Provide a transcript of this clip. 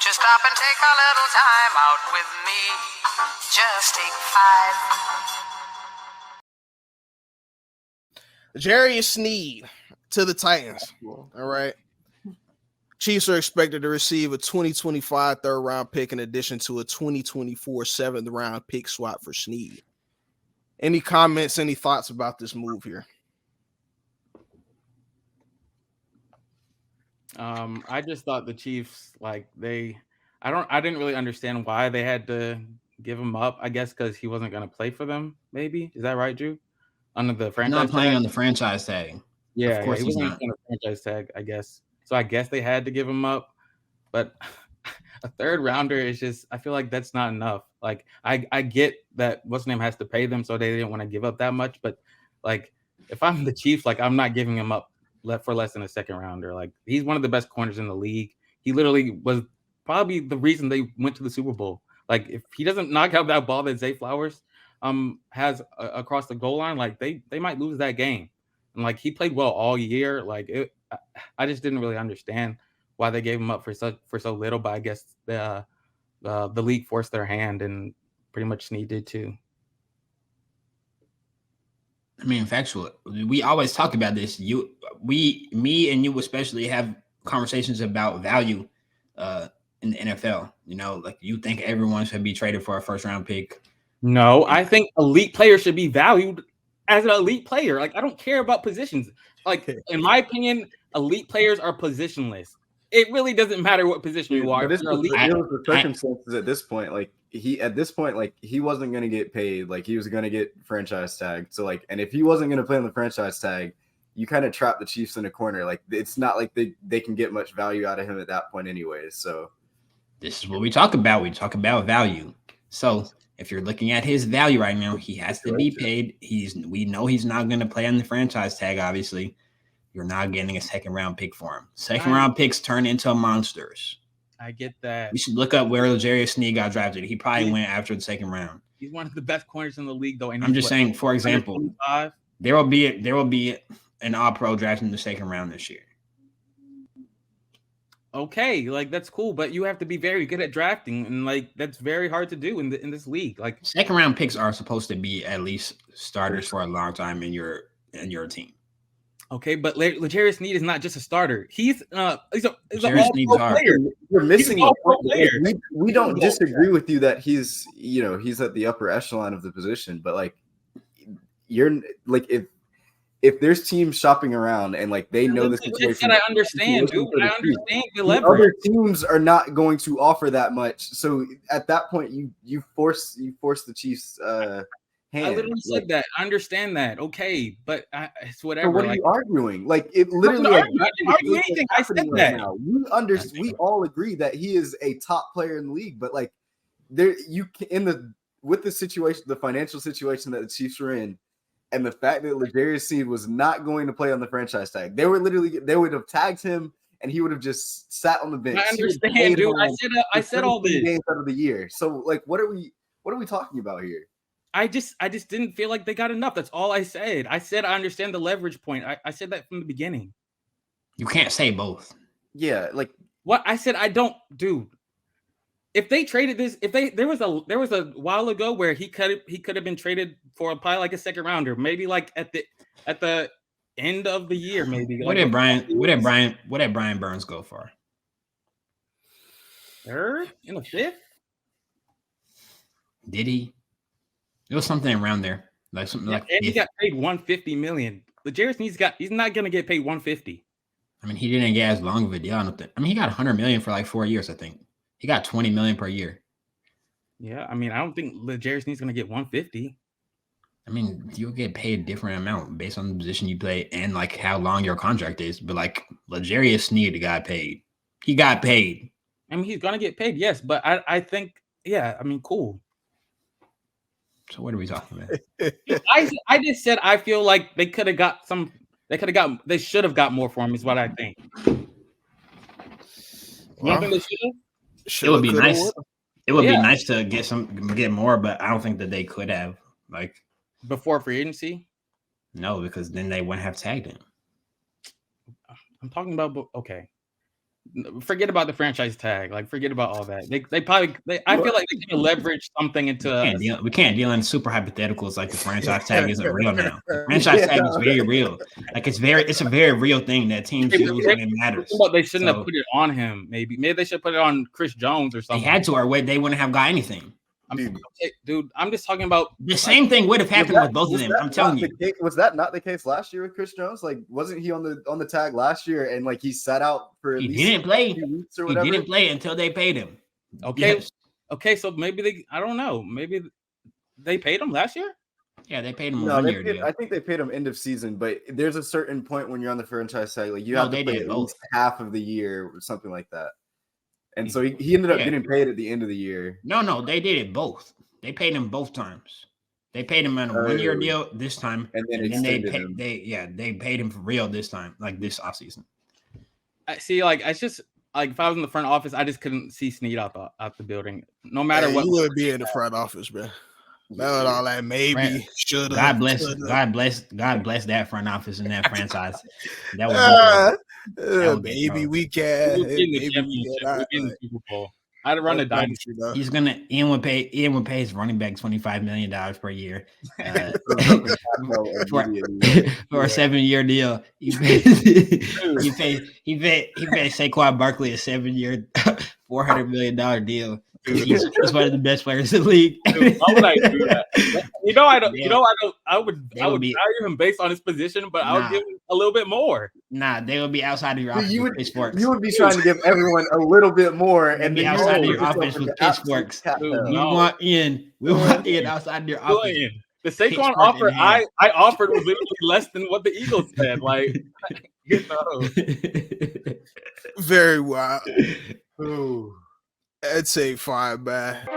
you stop and take a little time out with me? Just take 5. Jarius Sneed to the Titans. All right. Chiefs are expected to receive a 2025 third-round pick in addition to a 2024 seventh-round pick swap for Sneed. Any comments, any thoughts about this move here? I just thought the Chiefs, I didn't really understand why they had to give him up. I guess because he wasn't going to play for them. Maybe is that right, Drew? Under the franchise, not playing on the franchise tag. Yeah, of course he wasn't on the franchise tag. I guess so. I guess they had to give him up, but a third rounder is just. I feel like that's not enough. Like I get that what's his name has to pay them, so they didn't want to give up that much. But like if I'm the Chiefs, like I'm not giving him up for less than a second rounder. Like he's one of the best corners in the league. He literally was probably the reason they went to the Super Bowl. Like if he doesn't knock out that ball that Zay Flowers has across the goal line, like they might lose that game. And like he played well all year. Like I just didn't really understand why they gave him up for so little. But I guess the league forced their hand, and pretty much Sneed did too. I mean, factual. We always talk about this. Me and you especially have conversations about value in the NFL. You know, like you think everyone should be traded for a first-round pick. No, I think elite players should be valued as an elite player. Like I don't care about positions. Like in my opinion, elite players are positionless. It really doesn't matter what position you are. But it's the circumstances at this point. Like he wasn't going to get paid. Like he was going to get franchise tagged. So like, and if he wasn't going to play on the franchise tag, you kind of trap the Chiefs in a corner. Like it's not like they can get much value out of him at that point anyways. So this is what we talk about. We talk about value. So if you're looking at his value right now, he has to be paid. We know he's not going to play on the franchise tag, obviously. You're not getting a second-round pick for him. Second-round picks turn into monsters. I get that. You should look up where Jarius Sneed got drafted. He probably went after the second round. He's one of the best corners in the league, though. And I'm just saying, for example, there will be an all-pro draft in the second round this year. Okay, like that's cool, but you have to be very good at drafting, and like that's very hard to do in this league. Like second-round picks are supposed to be at least starters for a long time in your team. Okay, but Jarius Sneed is not just a starter. He's an all-pro player. You're missing a point. We don't disagree with you that he's at the upper echelon of the position, but like you're like if there's teams shopping around and like they know the situation, I understand, dude. I understand the leverage. Other teams are not going to offer that much, so at that point, you force the Chiefs. I literally said that. I understand that. Okay, but it's whatever. So what are you arguing? Like it literally. I didn't argue anything. I said that. Now. We all agree that he is a top player in the league, but like with the situation, the financial situation that the Chiefs were in, and the fact that Jarius Sneed was not going to play on the franchise tag, they would have tagged him, and he would have just sat on the bench. I understand, dude. I said all this games out of the year. So like, what are we talking about here? I just didn't feel like they got enough. That's all I said. I said I understand the leverage point. I said that from the beginning. You can't say both. Yeah, like what I said. I don't, dude. If they traded this, there was a while ago where he could have been traded for probably like a second rounder, maybe like at the end of the year, maybe. What did Brian Burns go for? Third in the fifth? Did he? It was something around there, like something like. And he got paid $150 million. Jarius he's not gonna get paid $150. I mean, he didn't get as long of a deal. I mean, he got $100 million for like 4 years. I think he got $20 million per year. Yeah, I mean, I don't think Jarius gonna get $150. I mean, you'll get paid a different amount based on the position you play and like how long your contract is. But like Jarius Sneed got paid. He got paid. I mean, he's gonna get paid, yes. But I think, yeah, I mean, cool. So what are we talking about? I just said I feel like they should have got more for him, is what I think. Well, it would be nice. It would be nice to get more, but I don't think that they could have like before free agency. No, because then they wouldn't have tagged him. I'm talking about okay. Forget about the franchise tag. Like, forget about all that. They probably. I feel like they can leverage something into. We can't deal in super hypotheticals like the franchise tag isn't real now. The franchise tag is very real. Like it's a very real thing that teams use when it matters. But they shouldn't have put it on him. Maybe they should put it on Chris Jones or something. They had to, or they wouldn't have got anything. Dude, I'm just talking about the same thing would have happened with both of them. I'm telling you. Was that not the case last year with Chris Jones? Like, wasn't he on the tag last year and like he sat out for he didn't play. He didn't play until they paid him. Okay. Yes. Okay, so maybe I don't know. Maybe they paid him last year? Yeah, they paid him a 1 year deal. I think they paid him end of season, but there's a certain point when you're on the franchise tag, like you have to play at least half of the year or something like that. And so he ended up getting paid at the end of the year. No, they did it both. They paid him both times. They paid him on a 1 year deal this time, and then they paid him for real this time, like this offseason. I see. Like it's just like if I was in the front office, I just couldn't see Sneed out the building. No matter what, you would be in the front office, man. Not all that maybe should have. God bless that front office and that franchise. That was maybe we can. Maybe we can in the Super Bowl. I'd run a dynasty. He's gonna Ian would pay his running back $25 million per year for a 7-year deal. He paid Saquon Barkley a 7-year $400 million deal. He's one of the best players in the league. Dude, why would I do that? I would value him based on his position, but I would give him a little bit more. Nah, they would be outside of your offense with pitchforks. You would be trying to give everyone a little bit more and be outside of your offense with pitchforks. We want Ian outside of your offense. The Saquon offer I offered was literally less than what the Eagles said. Like, very wild. Ooh. I'd say 5, man.